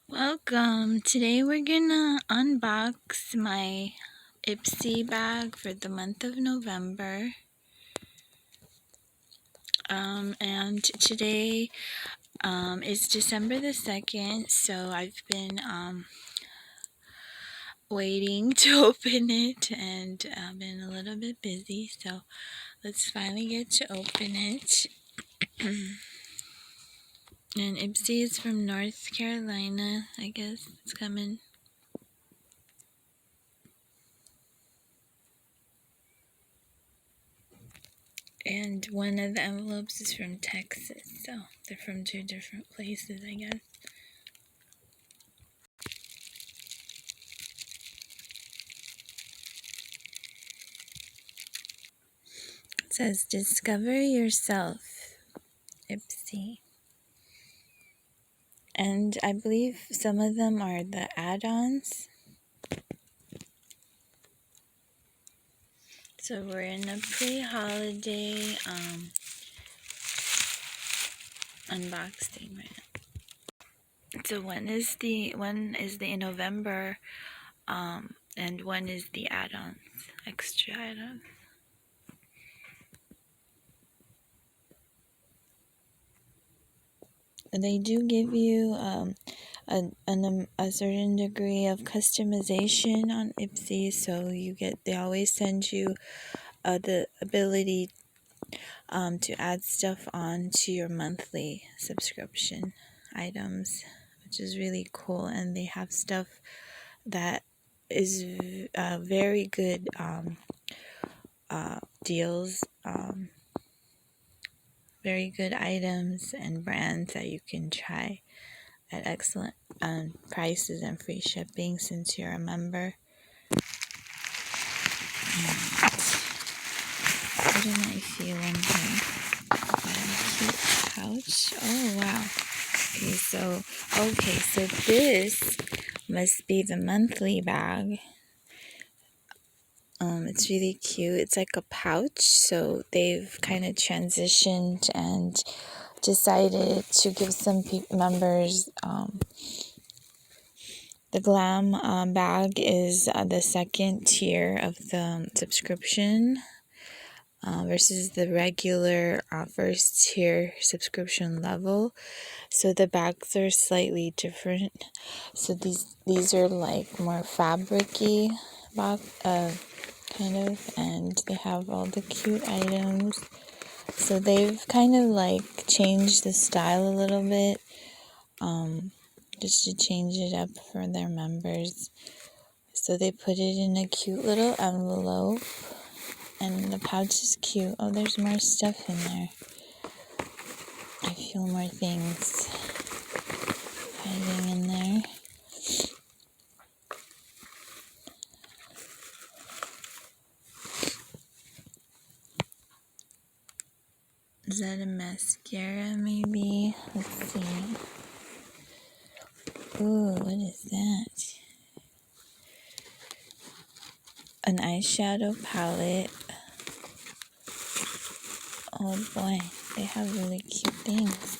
Welcome! Today we're gonna unbox my Ipsy bag for the month of November. And today is December the 2nd, so I've been waiting to open it, and I've been a little bit busy, so let's finally get to open it. And Ipsy is from North Carolina, I guess it's coming. And one of the envelopes is from Texas, so they're from two different places, I guess. It says, "Discover yourself, Ipsy." And I believe some of them are the add-ons. So we're in a pre-holiday unboxing right now. So one is the in November, and one is the add-ons, extra add-ons. They do give you a certain degree of customization on Ipsy, so they always send you the ability to add stuff on to your monthly subscription items, which is really cool. And they have stuff that is very good deals, very good items and brands that you can try at excellent prices and free shipping since you're a member. What am I feeling here? Cute pouch. Oh wow. Okay, so this must be the monthly bag. It's really cute. It's like a pouch, so they've kind of transitioned and decided to give some members the glam bag is the second tier of the subscription versus the regular first tier subscription level. So the bags are slightly different. So these are like more fabric-y kind of, and they have all the cute items. So they've kind of like changed the style a little bit, just to change it up for their members. So they put it in a cute little envelope, and the pouch is cute. Oh, there's more stuff in there. I feel more things hiding in there. Is that a mascara maybe? Let's see. Ooh, what is that? An eyeshadow palette. Oh boy, they have really cute things.